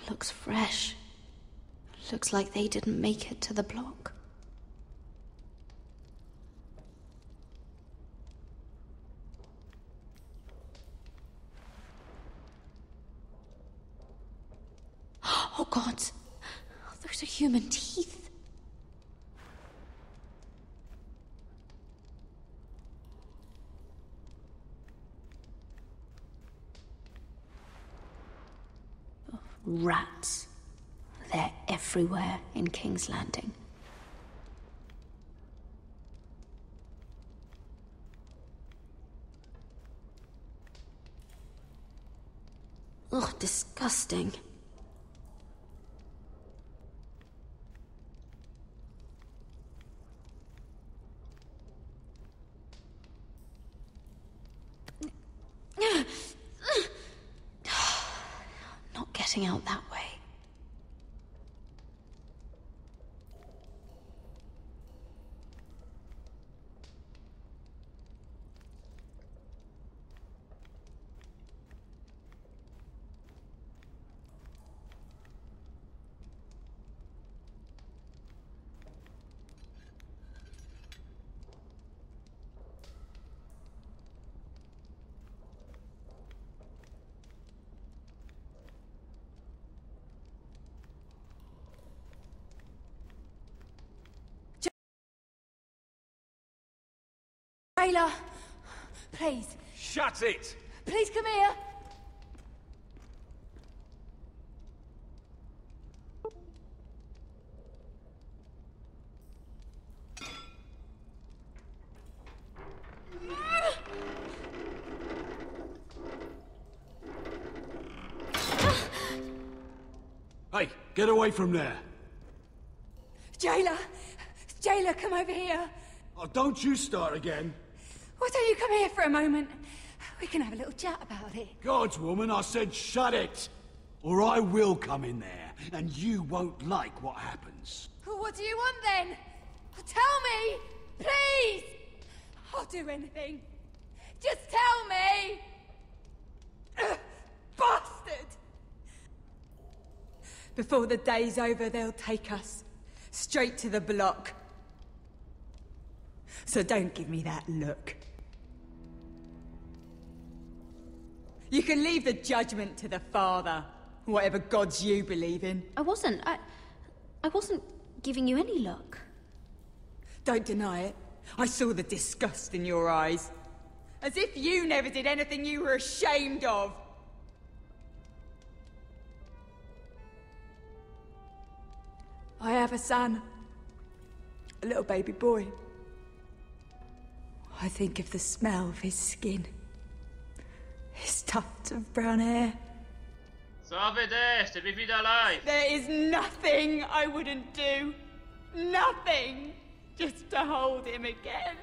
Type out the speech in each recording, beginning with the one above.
Looks fresh. Looks like they didn't make it to the block. Oh God, those are human teeth. Rats. They're everywhere in King's Landing. Ugh, disgusting. Not getting out that way. Taylor, please. Shut it! Please come here. Hey, get away from there! Jailer! Jailer, come over here. Oh, don't you start again. Why don't you come here for a moment? We can have a little chat about it. Gods, woman, I said shut it! Or I will come in there, and you won't like what happens. Well, what do you want then? Tell me! Please! I'll do anything. Just tell me! Bastard! Before the day's over, they'll take us straight to the block. So don't give me that look. You can leave the judgment to the Father, whatever gods you believe in. I wasn't giving you any look. Don't deny it. I saw the disgust in your eyes. As if you never did anything you were ashamed of. I have a son. A little baby boy. I think of the smell of his skin. His tufts of brown hair. Salve destra, bem-vindo à live! There is nothing I wouldn't do. Nothing! Just to hold him again.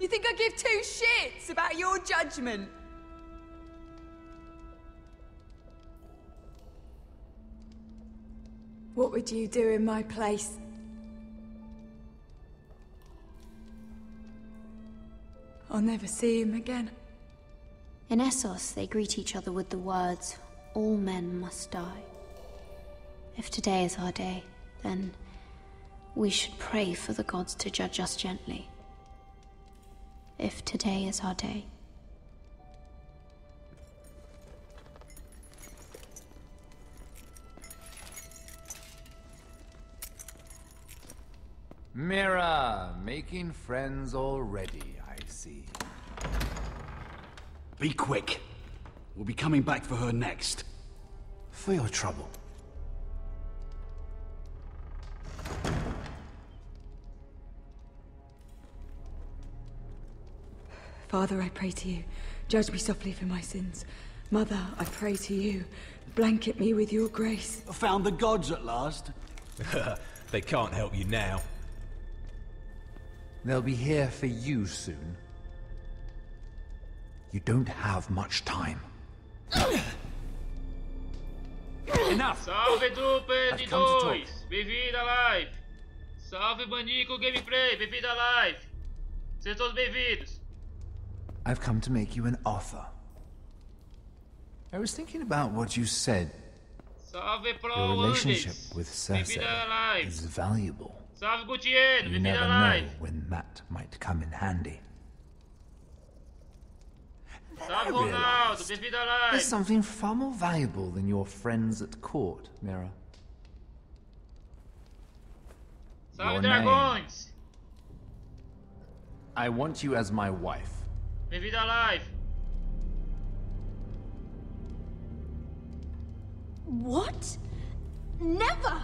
You think I give two shits about your judgment? What would you do in my place? I'll never see him again. In Essos, they greet each other with the words, "All men must die." If today is our day, then we should pray for the gods to judge us gently. If today is our day. Mira, making friends already, I see. Be quick. We'll be coming back for her next. For your trouble. Father, I pray to you, judge me softly for my sins. Mother, I pray to you, blanket me with your grace. I found the gods at last. They can't help you now. They'll be here for you soon. You don't have much time. Enough! Salve dupla I've de come to dois! Bem-vindo à live! Salve Banico Gameplay! Bem-vindo à live! Sejam todos bem-vindos! I've come to make you an offer. I was thinking about what you said. Salve Your Pro relationship Andes. with Bem-vindo à live. is valuable. Salve Gutierrez, You bem-vindo never à know live. when that might come in handy. Salve Ronaldo, bem-vindo à live. There's something far more valuable than your friends at court, Mira. Salve Your Dragões. I want you as my wife. Bem-vindo à live. What? Never!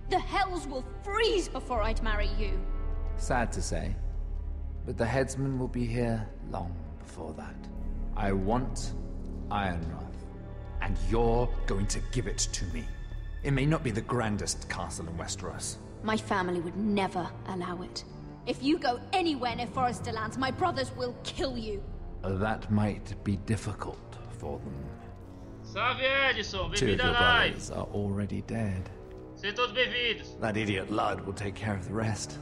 The hells will freeze before I'd marry you. Sad to say, but the headsman will be here long before that. I want Ironrath, and you're going to give it to me. It may not be the grandest castle in Westeros. My family would never allow it. If you go anywhere near Forester Lands, my brothers will kill you. That might be difficult for them. Salve Edson, Two of bem-vindo your à live. brothers are already dead. Sejam todos bem-vindos. That idiot Lud will take care of the rest.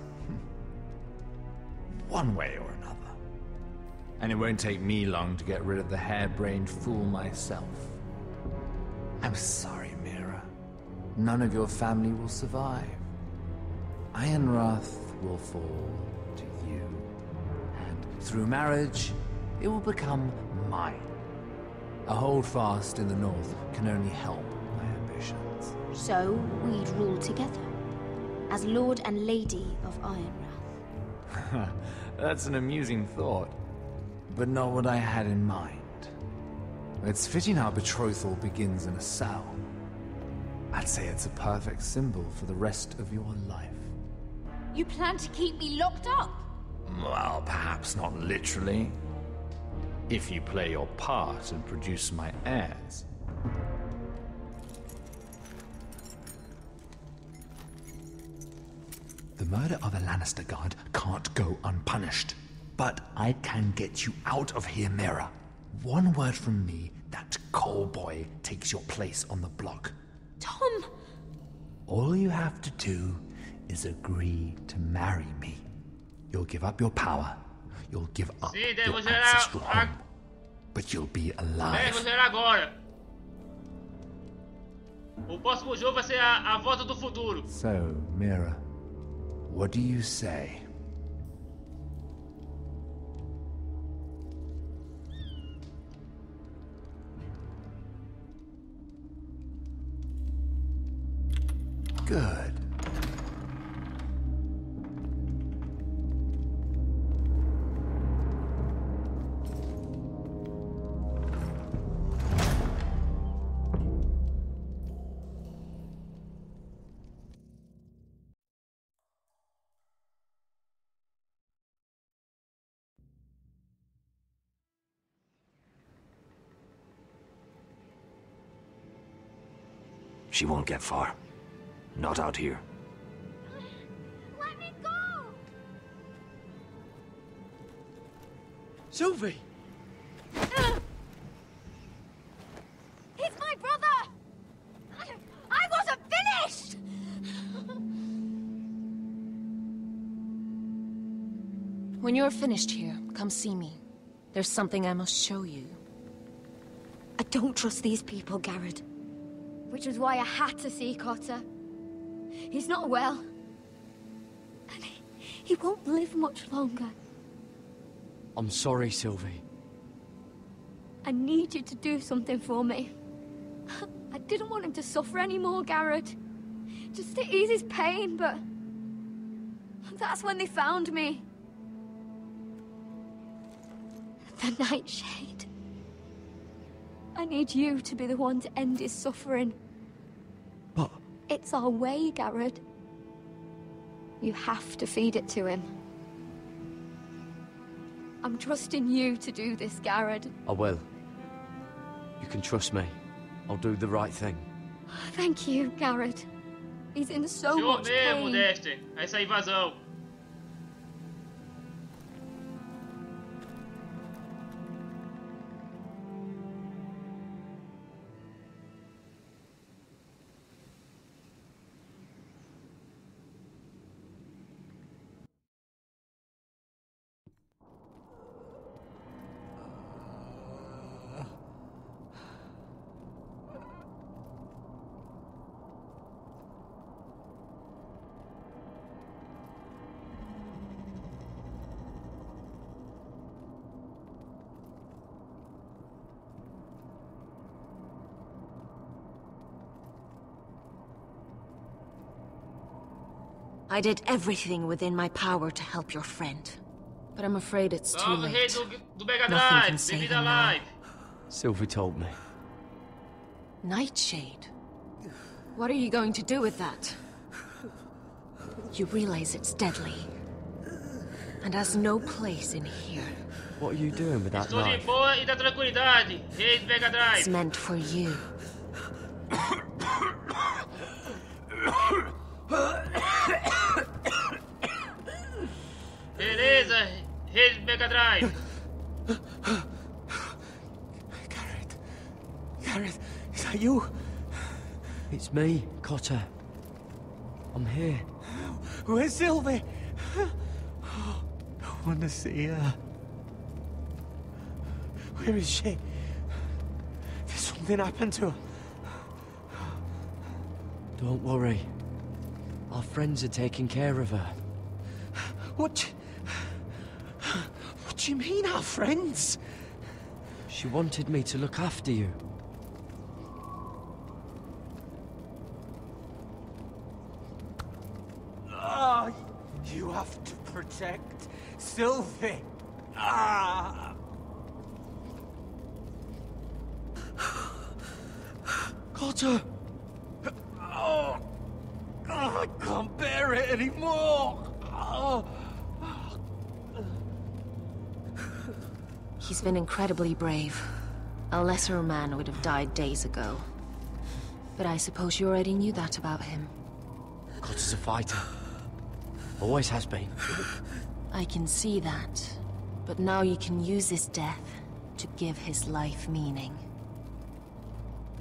One way or another. And it won't take me long to get rid of the harebrained fool myself. I'm sorry, Mira. None of your family will survive. Ironrath will fall to you. And through marriage, it will become mine. A holdfast in the north can only help my ambitions. So we'd rule together, as Lord and Lady of Ironrath. That's an amusing thought, but not what I had in mind. It's fitting our betrothal begins in a cell. I'd say it's a perfect symbol for the rest of your life. You plan to keep me locked up? Well, perhaps not literally. If you play your part and produce my heirs. The murder of a Lannister guard can't go unpunished. But I can get you out of here, Mira. One word from me, that coal boy takes your place on the block. Tom! All you have to do is agree to marry me. You'll give up your power. You'll give up Sim, your devemos zerar ancestral home. But you'll be alive. Devemos zerar agora. O próximo jogo vai ser a volta do futuro. So, Mira, what do you say? Good. She won't get far. Not out here. Let me go! Sylvie! He's my brother! I wasn't finished! When you're finished here, come see me. There's something I must show you. I don't trust these people, Garrett. Which was why I had to see Cotter. He's not well. And he won't live much longer. I'm sorry, Sylvie. I need you to do something for me. I didn't want him to suffer anymore, Garrett. Just to ease his pain, but... that's when they found me. The Nightshade. I need you to be the one to end his suffering. But... It's our way, Garrett. You have to feed it to him. I'm trusting you to do this, Garrett. I will. You can trust me. I'll do the right thing. Thank you, Garrett. He's in so Senhor much mesmo, pain. Dexter. Essa invasão. I did everything within my power to help your friend. But I'm afraid it's too Salve, rei late. do Mega Nothing can Drive. save Bem-vindo à him now. live. Sylvie told me. Nightshade? What are you going to do with that? You realize it's deadly. And has no place in here. What are you doing with that Estou de knife? boa e da tranquilidade. Rei do Mega It's Drive. meant for you. Beleza, rei do Mega Drive. Gareth, is that you? It's me, Cotter. I'm here. Where's Sylvie? I want to see her. Where is she? Did something happen to her? Don't worry. Our friends are taking care of her. What do you mean, our friends? She wanted me to look after you. Ah, you have to protect Sylvie. Ah. Cotter! Oh, I can't bear it anymore. Oh. He's been incredibly brave. A lesser man would have died days ago. But I suppose you already knew that about him. Cotter's a fighter. Always has been. I can see that. But now you can use his death to give his life meaning.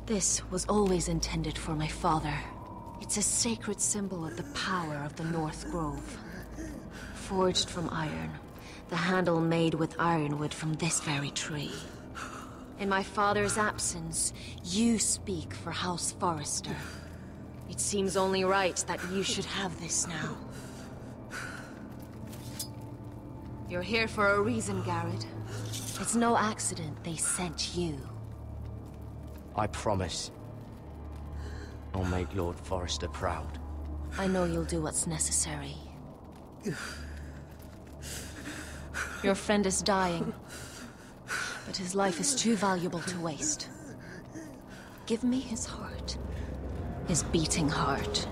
This was always intended for my father. It's a sacred symbol of the power of the North Grove. Forged from iron, the handle made with ironwood from this very tree. In my father's absence, you speak for House Forrester. It seems only right that you should have this now. You're here for a reason, Garrett. It's no accident they sent you. I promise. I'll make Lord Forrester proud. I know you'll do what's necessary. Your friend is dying, but his life is too valuable to waste. Give me his heart. His beating heart.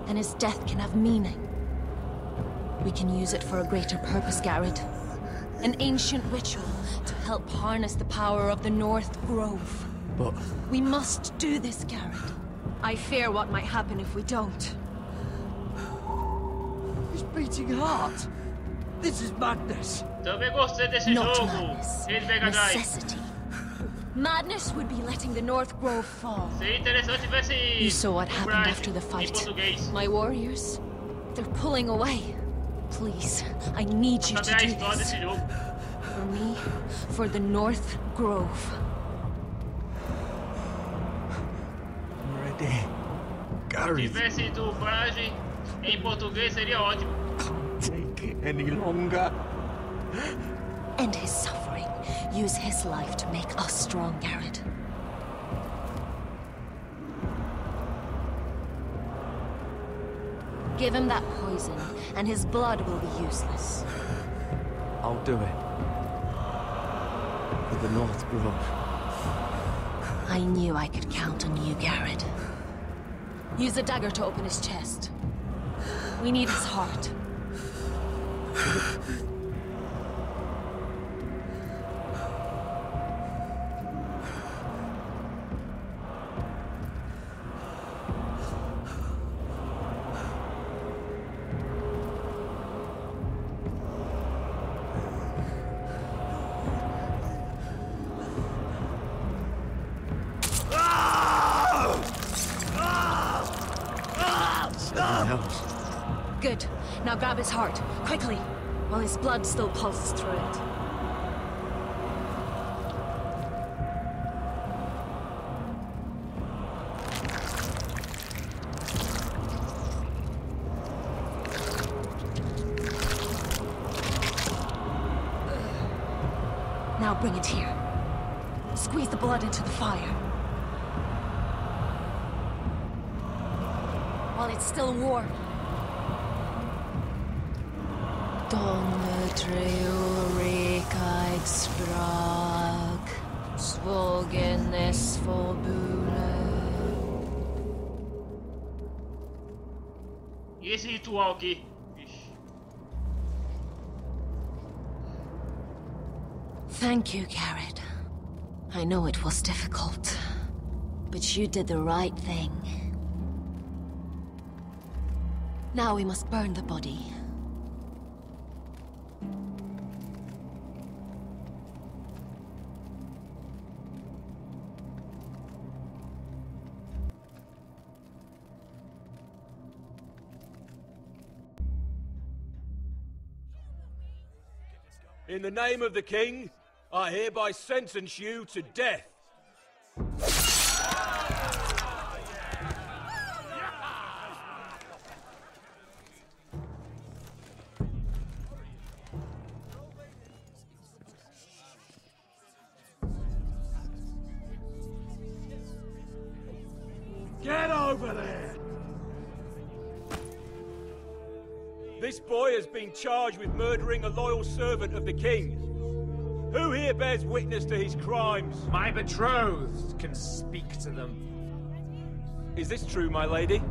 And his death can have meaning. We can use it for a greater purpose, Garrett. An ancient ritual to help harness the power of the North Grove. But We must do this, Garrett. I fear what might happen if we don't. His beating heart. This is madness. Também gostei desse Not jogo. madness. Rei do Mega Drive. Necessity. Madness would be letting the North Grove fall. Seria interessante se tivesse You saw what happened dublagem after the em fight. português. My warriors, they're pulling away. Please, I need you Pra to saber a do história this. desse jogo. For me, for the North Grove. I'm ready. Se Gareth, tivesse dublagem em português seria ótimo. can't take it any longer. End his suffering. Use his life to make us strong, Garrett. Give him that poison, and his blood will be useless. I'll do it. For the North Grove. I knew I could count on you, Garrett. Use the dagger to open his chest. We need his heart. Something else. Good. Now grab his heart, quickly, while his blood still pulses through it. Now bring it here. Squeeze the blood into the fire. While it's still warm, Donne rekaid sprag, svogen es forbule. E esse ritual aqui? Ixi. Thank you, Carrot. I know it was difficult, but you did the right thing. Now we must burn the body. In the name of the king, I hereby sentence you to death. Get over there! This boy has been charged with murdering a loyal servant of the king. Who here bears witness to his crimes? My betrothed can speak to them. Is this true, my lady?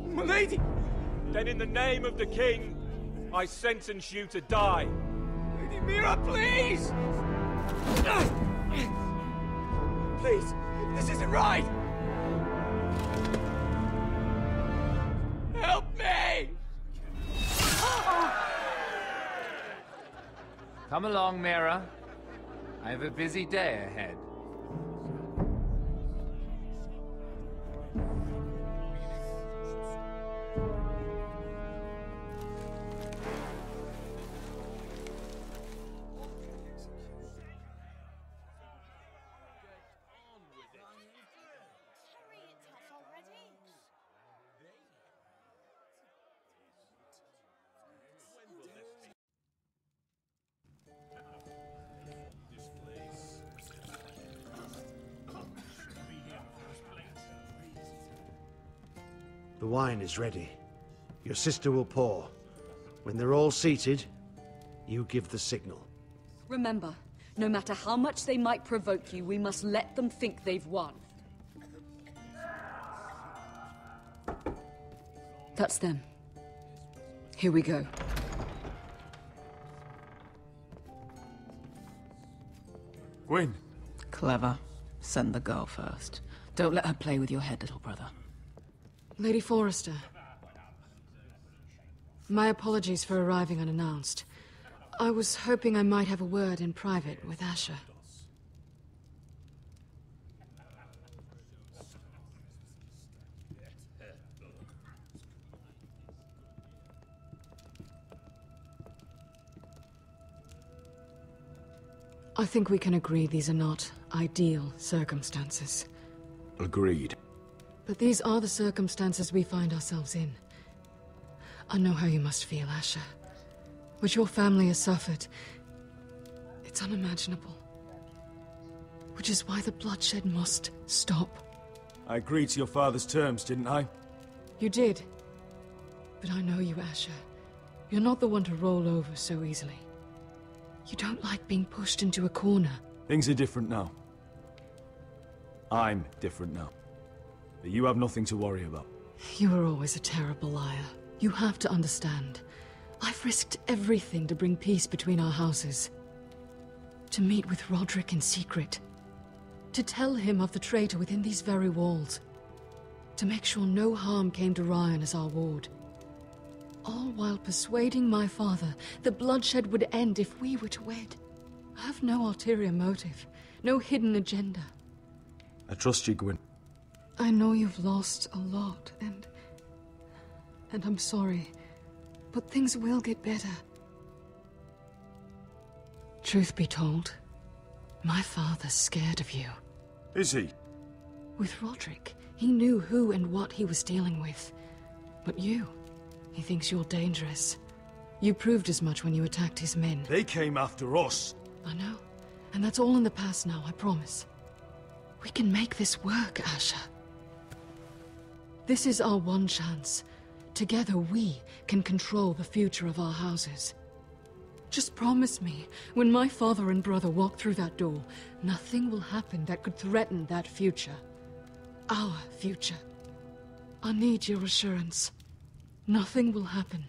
My lady! Then in the name of the king, I sentence you to die. Lady Mira, please! Please, this isn't right! Help me! Come along, Mira. I have a busy day ahead. The wine is ready. Your sister will pour. When they're all seated, you give the signal. Remember, no matter how much they might provoke you, we must let them think they've won. That's them. Here we go. Gwyn. Clever. Send the girl first. Don't let her play with your head, little brother. Lady Forrester. My apologies for arriving unannounced. I was hoping I might have a word in private with Asher. I think we can agree these are not ideal circumstances. Agreed. But these are the circumstances we find ourselves in. I know how you must feel, Asher. What your family has suffered, it's unimaginable. Which is why the bloodshed must stop. I agreed to your father's terms, didn't I? You did. But I know you, Asher. You're not the one to roll over so easily. You don't like being pushed into a corner. Things are different now. I'm different now. But you have nothing to worry about. You were always a terrible liar. You have to understand. I've risked everything to bring peace between our houses. To meet with Roderick in secret. To tell him of the traitor within these very walls. To make sure no harm came to Ryan as our ward. All while persuading my father the bloodshed would end if we were to wed. I have no ulterior motive. No hidden agenda. I trust you, Gwyn. I know you've lost a lot, and I'm sorry, but things will get better. Truth be told, my father's scared of you. Is he? With Roderick, he knew who and what he was dealing with. But you, he thinks you're dangerous. You proved as much when you attacked his men. They came after us. I know, and that's all in the past now, I promise. We can make this work, Asher. This is our one chance. Together we can control the future of our houses. Just promise me, when my father and brother walk through that door, nothing will happen that could threaten that future. Our future. I need your assurance. Nothing will happen.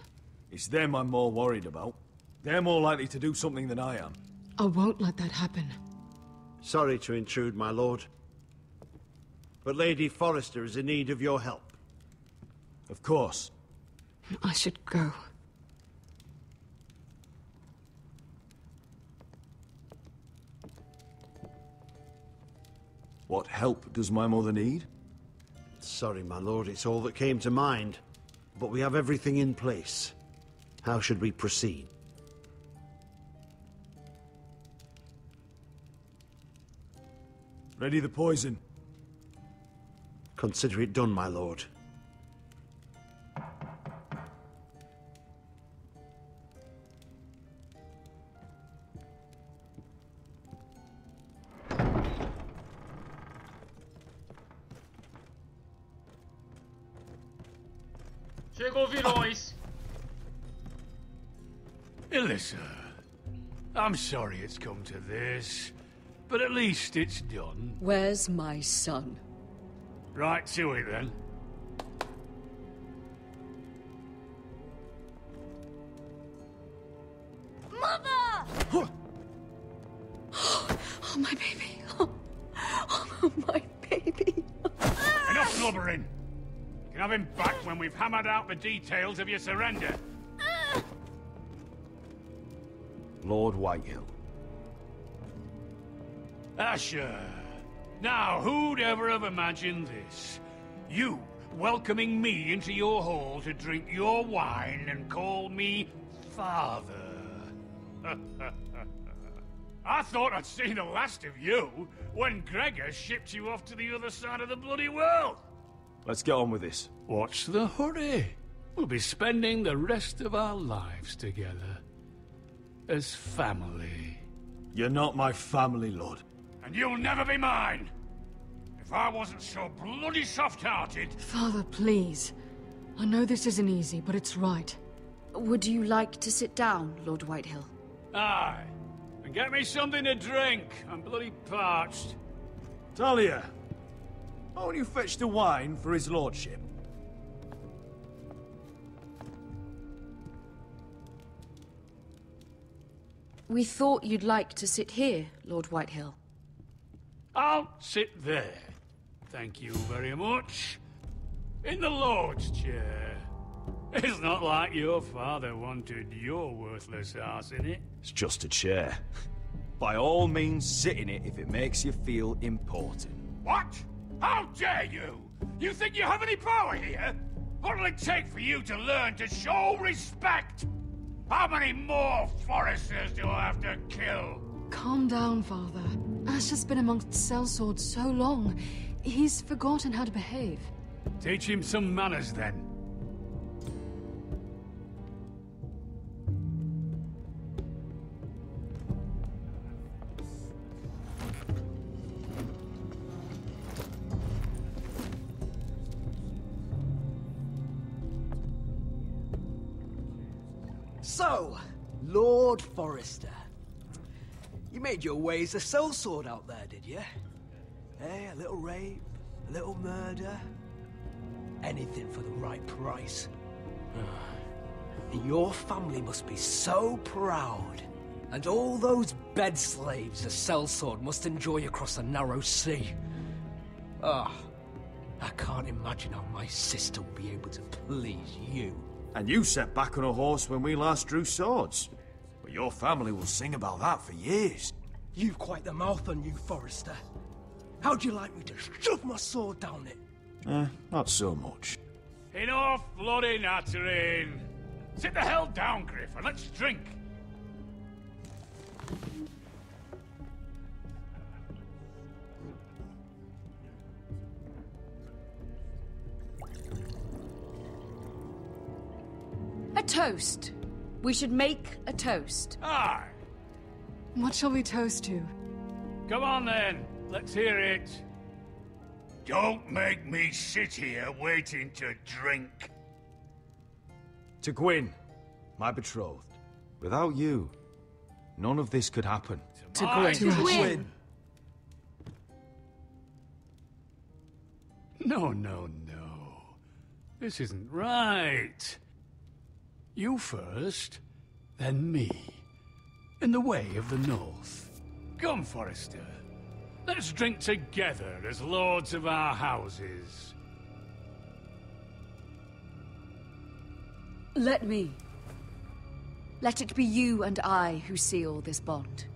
It's them I'm more worried about. They're more likely to do something than I am. I won't let that happen. Sorry to intrude, my lord. But Lady Forrester is in need of your help. Of course. I should go. What help does my mother need? Sorry, my lord, it's all that came to mind. But we have everything in place. How should we proceed? Ready the poison. Consider it done, my lord. Chegou vilões. Alyssa, I'm sorry it's come to this, but at least it's done. Where's my son? Right to it, then. Mother! Oh, my baby. Oh, my baby. Enough blubbering. You can have him back when we've hammered out the details of your surrender. Lord Whitehill. Asher. Now, who'd ever have imagined this? You welcoming me into your hall to drink your wine and call me father. I thought I'd seen the last of you when Gregor shipped you off to the other side of the bloody world. Let's get on with this. What's the hurry? We'll be spending the rest of our lives together. As family. You're not my family, Lord. And you'll never be mine! If I wasn't so bloody soft-hearted... Father, please. I know this isn't easy, but it's right. Would you like to sit down, Lord Whitehill? Aye. And get me something to drink. I'm bloody parched. Talia, why don't you fetch the wine for his lordship? We thought you'd like to sit here, Lord Whitehill. I'll sit there. Thank you very much. In the Lord's chair. It's not like your father wanted your worthless ass in it. It's just a chair. By all means, sit in it if it makes you feel important. What? How dare you? You think you have any power here? What'll it take for you to learn to show respect? How many more Forresters do I have to kill? Calm down, Father. Ash has been amongst sellswords so long, he's forgotten how to behave. Teach him some manners, then. So, Lord Forrester. You made your way as a sellsword out there, did you? Eh, a little rape, a little murder. Anything for the right price. And your family must be so proud. And all those bed slaves a sellsword must enjoy across the narrow sea. I can't imagine how my sister will be able to please you. And you sat back on a horse when we last drew swords. But your family will sing about that for years. You've quite the mouth on you, Forrester. How'd you like me to shove my sword down it? Not so much. Enough bloody nattering. Sit the hell down, Griff, and let's drink. A toast. We should make a toast. Aye. What shall we toast to? Come on, then. Let's hear it. Don't make me sit here waiting to drink. To Gwyn, my betrothed. Without you, none of this could happen. To Gwyn. To Gwyn. No, no, no. This isn't right. You first, then me. In the way of the North. Come, Forrester. Let's drink together as lords of our houses. Let me. Let it be you and I who seal this bond.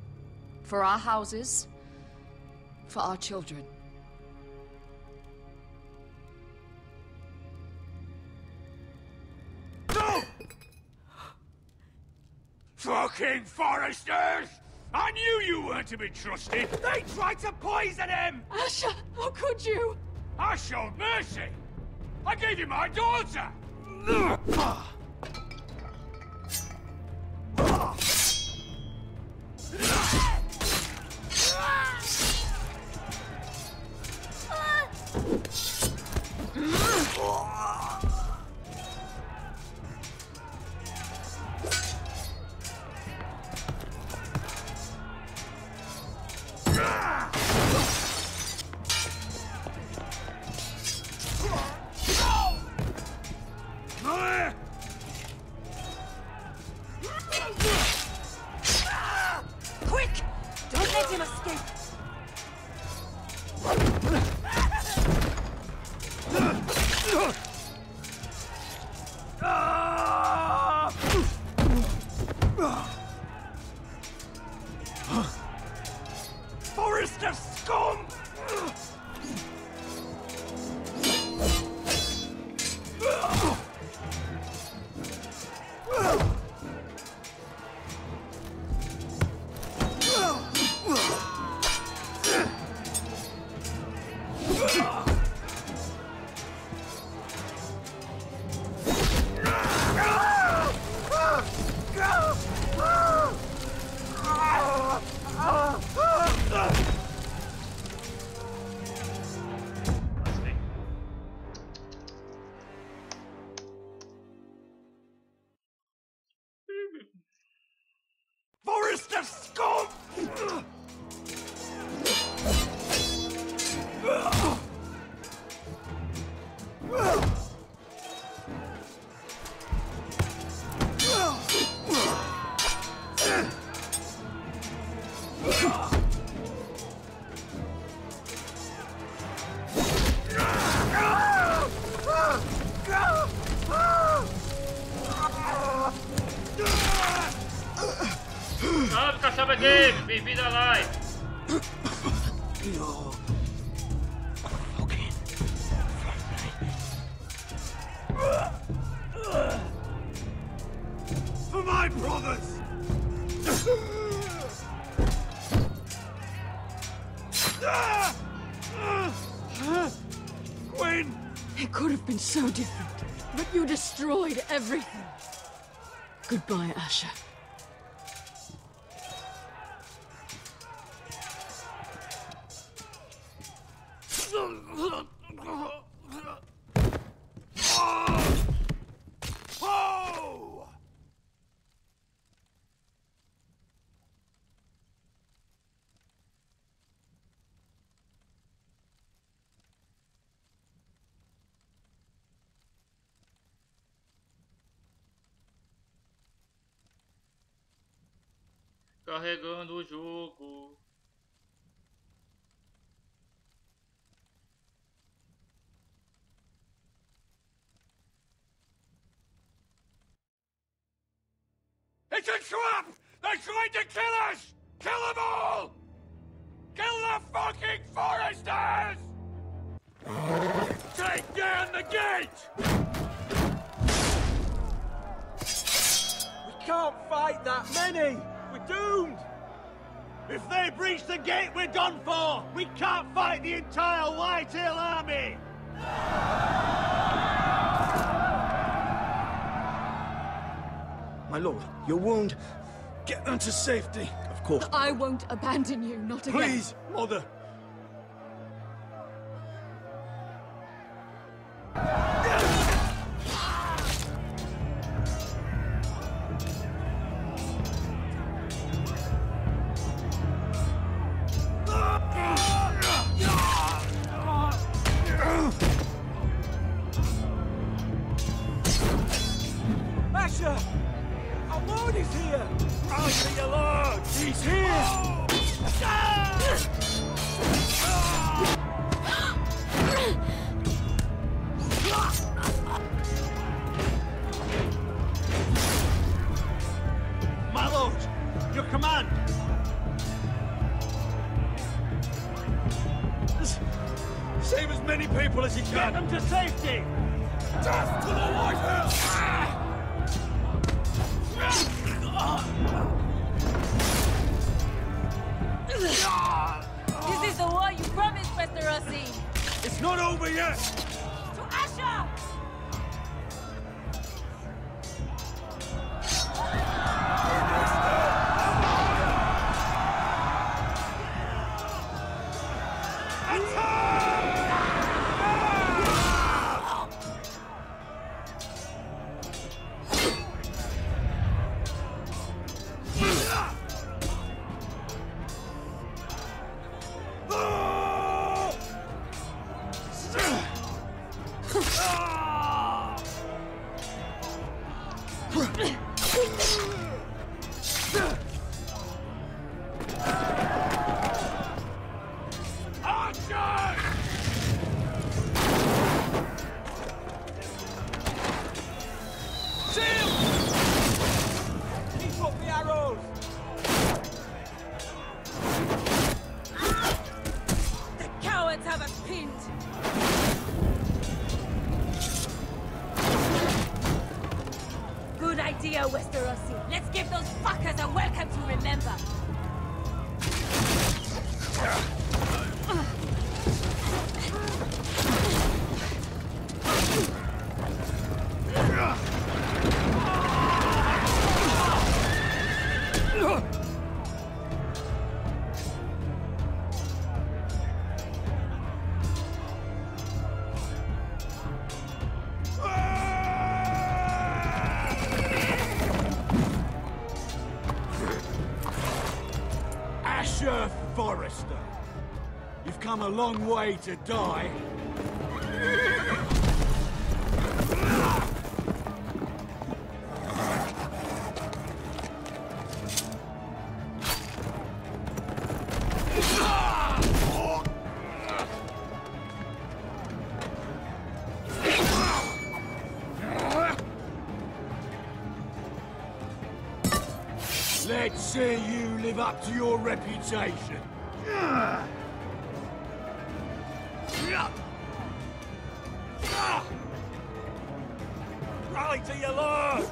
For our houses, for our children. No! Fucking Forresters! I knew you weren't to be trusted! They tried to poison him! Asher, how could you? I showed mercy! I gave you my daughter! Quick! Don't let him escape! Forrester scum! Forrester scum! Salve, Caçaba Games! Bem-vindo à live! For my brothers! Gwyn! It could have been so different, but you destroyed everything. Goodbye, Asher. Carregando o jogo. It's a trap! They're trying to kill us! Kill them all! Kill the fucking Foresters! Take down the gate! We can't fight that many! We're doomed! If they breach the gate, we're done for! We can't fight the entire Whitetail army! My lord, your wound. Get them to safety. Of course. I won't abandon you, not again. Please, Mother! Asher! Our lord is here! I see your lord! He's here! My lord! Your command! Save as many people as you can! Get them to safety! Death to the White House! This is the war you promised, Mr. Rossi! It's not over yet! To Asher! Let's give those fuckers a welcome to remember. Forrester, you've come a long way to die. Let's see you live up to your reputation. Rally to your lord!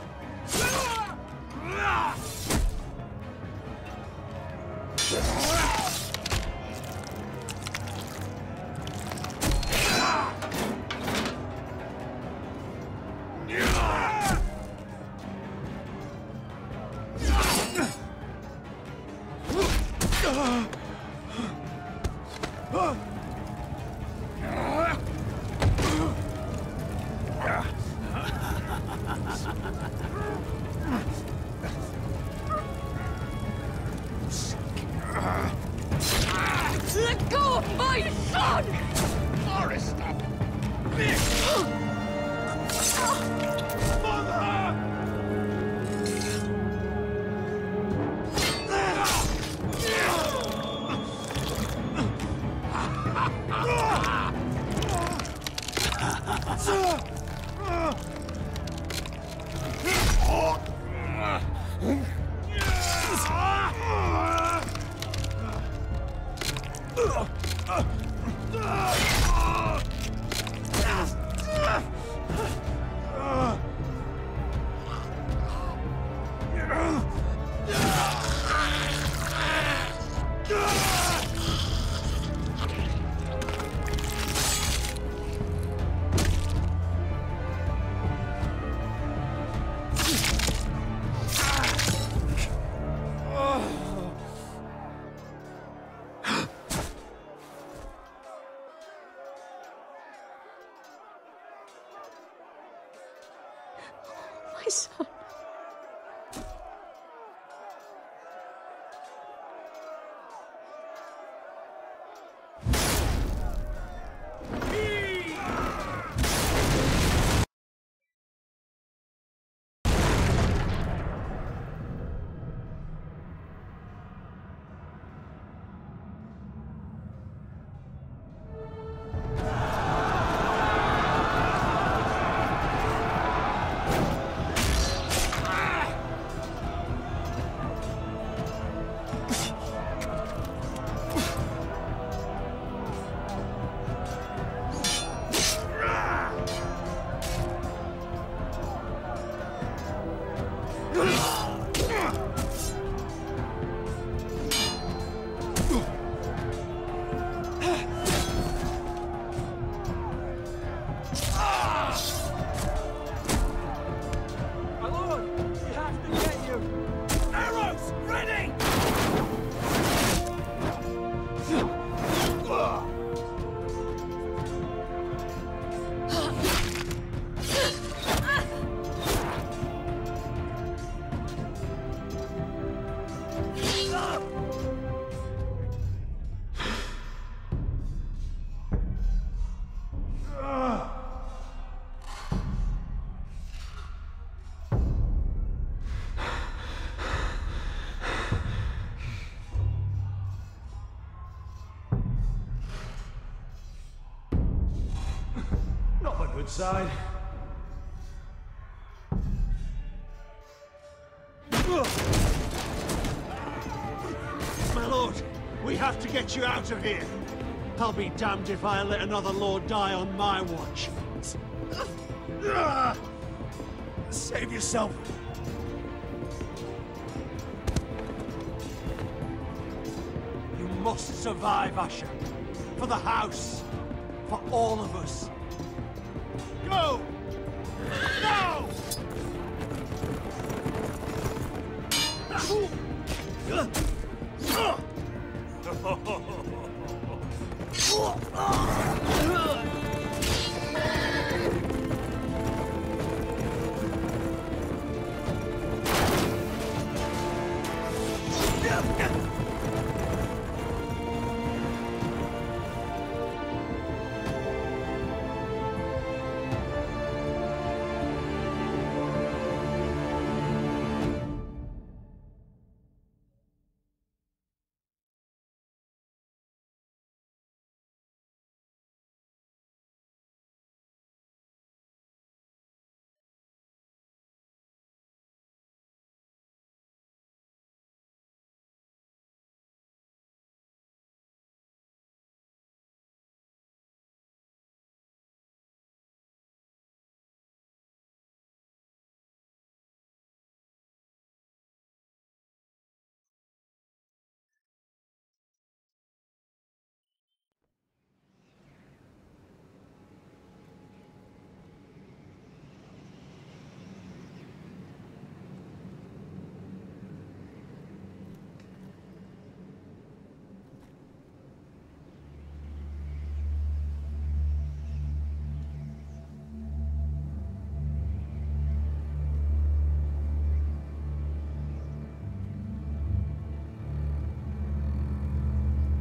Let go of my son! Forrester! My son. Good side. My lord, we have to get you out of here. I'll be damned if I let another lord die on my watch. Save yourself. You must survive, Asher. For the house. For all of us. Go! Now!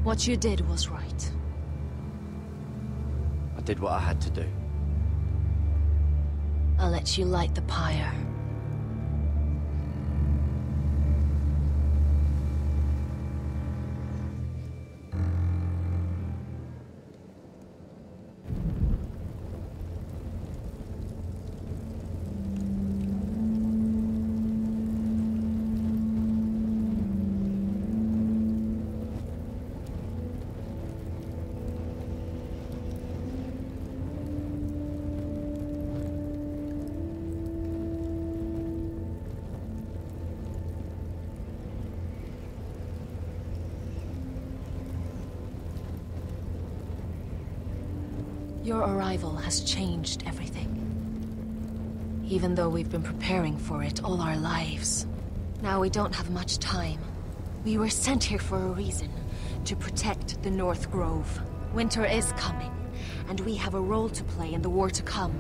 What you did was right. I did what I had to do. I'll let you light the pyre. Your arrival has changed everything. Even though we've been preparing for it all our lives. Now we don't have much time. We were sent here for a reason. To protect the North Grove. Winter is coming, and we have a role to play in the war to come.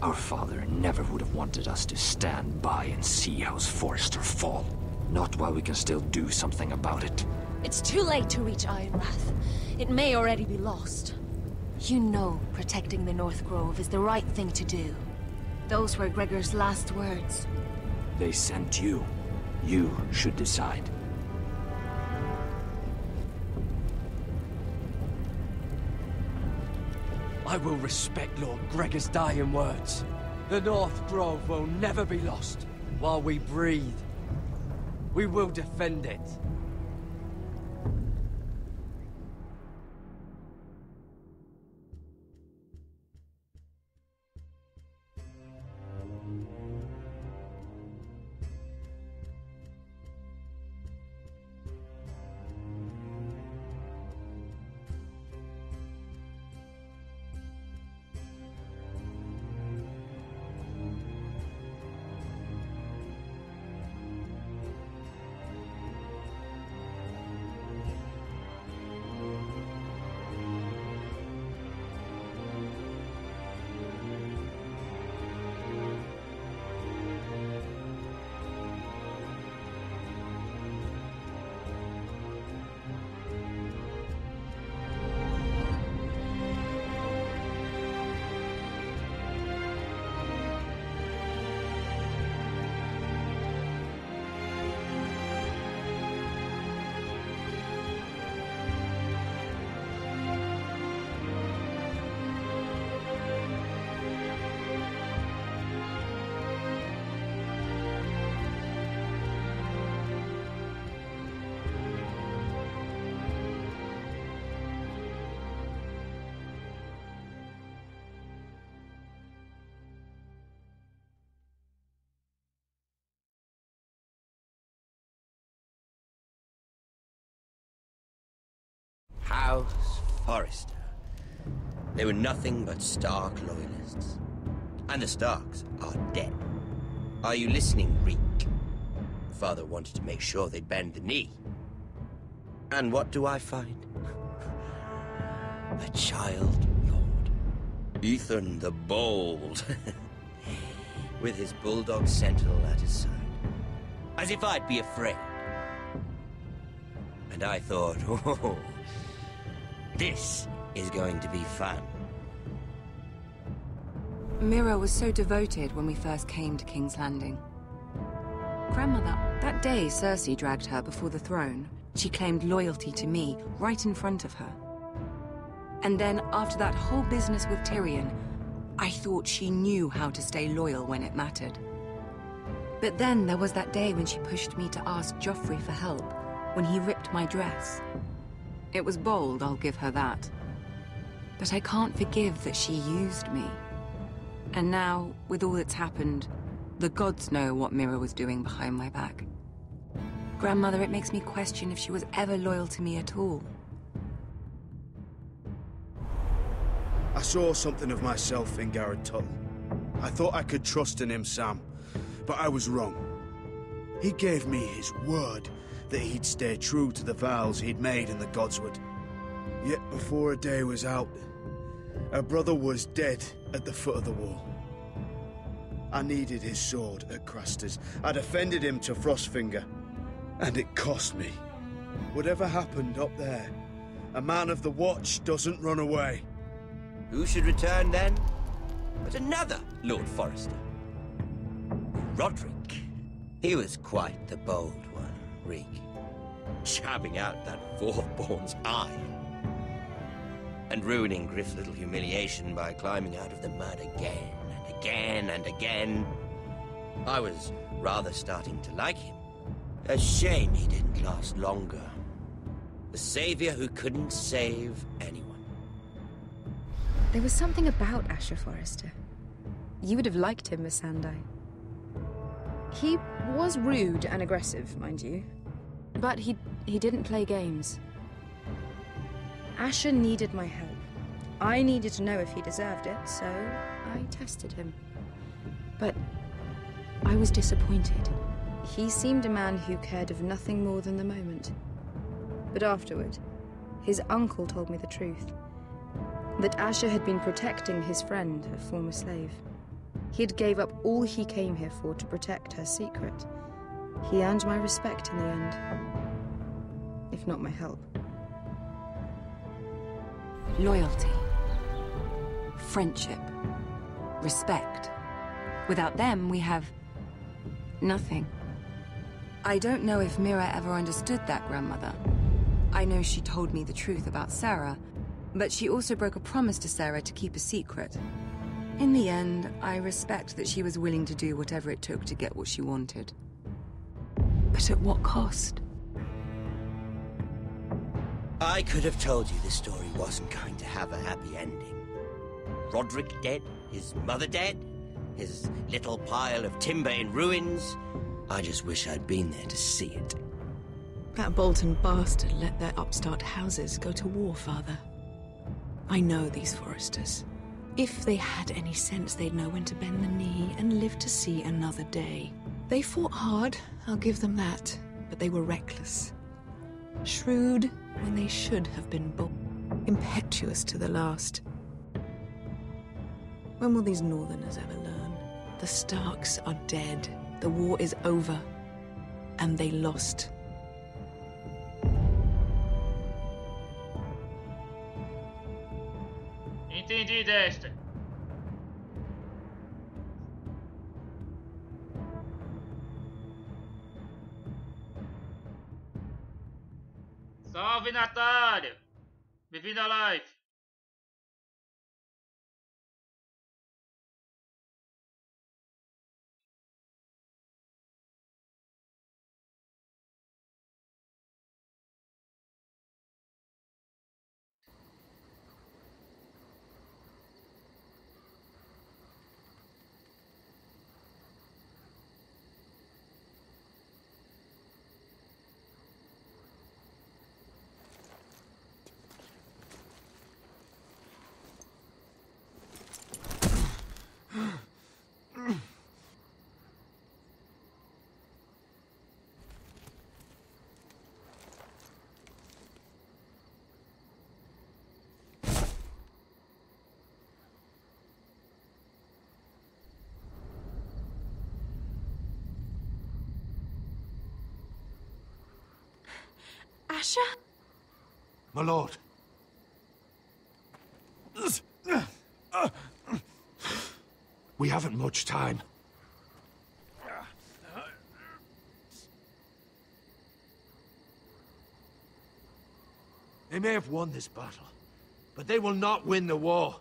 Our father never would have wanted us to stand by and see House Forrester fall. Not while we can still do something about it. It's too late to reach Ironwrath. It may already be lost. You know protecting the North Grove is the right thing to do. Those were Gregor's last words. They sent you. You should decide. I will respect Lord Gregor's dying words. The North Grove will never be lost. While we breathe, we will defend it. House Forrester. They were nothing but Stark loyalists. And the Starks are dead. Are you listening, Reek? Father wanted to make sure they'd bend the knee. And what do I find? A child lord. Ethan the Bold. With his bulldog sentinel at his side. As if I'd be afraid. And I thought, oh, this is going to be fun. Mira was so devoted when we first came to King's Landing. Grandmother, that day Cersei dragged her before the throne, she claimed loyalty to me right in front of her. And then, after that whole business with Tyrion, I thought she knew how to stay loyal when it mattered. But then there was that day when she pushed me to ask Joffrey for help, when he ripped my dress. It was bold, I'll give her that. But I can't forgive that she used me. And now, with all that's happened, the gods know what Mira was doing behind my back. Grandmother, it makes me question if she was ever loyal to me at all. I saw something of myself in Garrett Tuttle. I thought I could trust in him, Sam, but I was wrong. He gave me his word that he'd stay true to the vows he'd made in the Godswood. Yet before a day was out, a brother was dead at the foot of the wall. I needed his sword at Craster's. I defended him to Frostfinger, and it cost me. Whatever happened up there, a man of the Watch doesn't run away. Who should return then? But another Lord Forrester. Roderick. He was quite the bold one, Reek. Jabbing out that fourth-born's eye. And ruining Griff's little humiliation by climbing out of the mud again and again and again. I was rather starting to like him. A shame he didn't last longer. The savior who couldn't save anyone. There was something about Asher Forrester. You would have liked him, Miss Sandai. He was rude and aggressive, mind you. But he didn't play games. Asher needed my help. I needed to know if he deserved it, so I tested him. But I was disappointed. He seemed a man who cared of nothing more than the moment. But afterward, his uncle told me the truth. That Asher had been protecting his friend, a former slave. He'd gave up all he came here for to protect her secret. He earned my respect in the end. If not my help. Loyalty. Friendship. Respect. Without them, we have... nothing. I don't know if Mira ever understood that, Grandmother. I know she told me the truth about Sarah, but she also broke a promise to Sarah to keep a secret. In the end, I respect that she was willing to do whatever it took to get what she wanted. But at what cost? I could have told you this story wasn't going to have a happy ending. Roderick dead, his mother dead, his little pile of timber in ruins. I just wish I'd been there to see it. That Bolton bastard let their upstart houses go to war, Father. I know these Forresters. If they had any sense, they'd know when to bend the knee and live to see another day. They fought hard, I'll give them that, but they were reckless. Shrewd when they should have been bold. Impetuous to the last. When will these Northerners ever learn? The Starks are dead, the war is over, and they lost. Entendi desta. Salve, Natália! Bem-vinda à live! Asher? My lord. We haven't much time. They may have won this battle, but they will not win the war.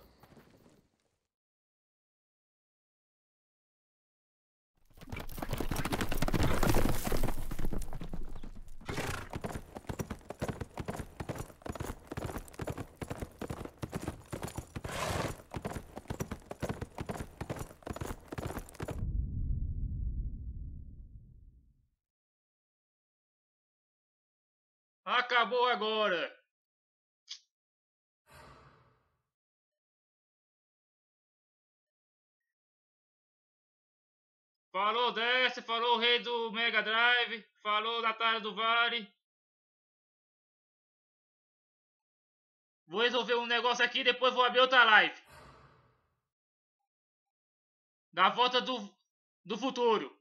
Acabou agora! Falou Desce, falou o rei do Mega Drive, falou Natália do Vale. Vou resolver um negócio aqui e depois vou abrir outra live. Da volta do futuro.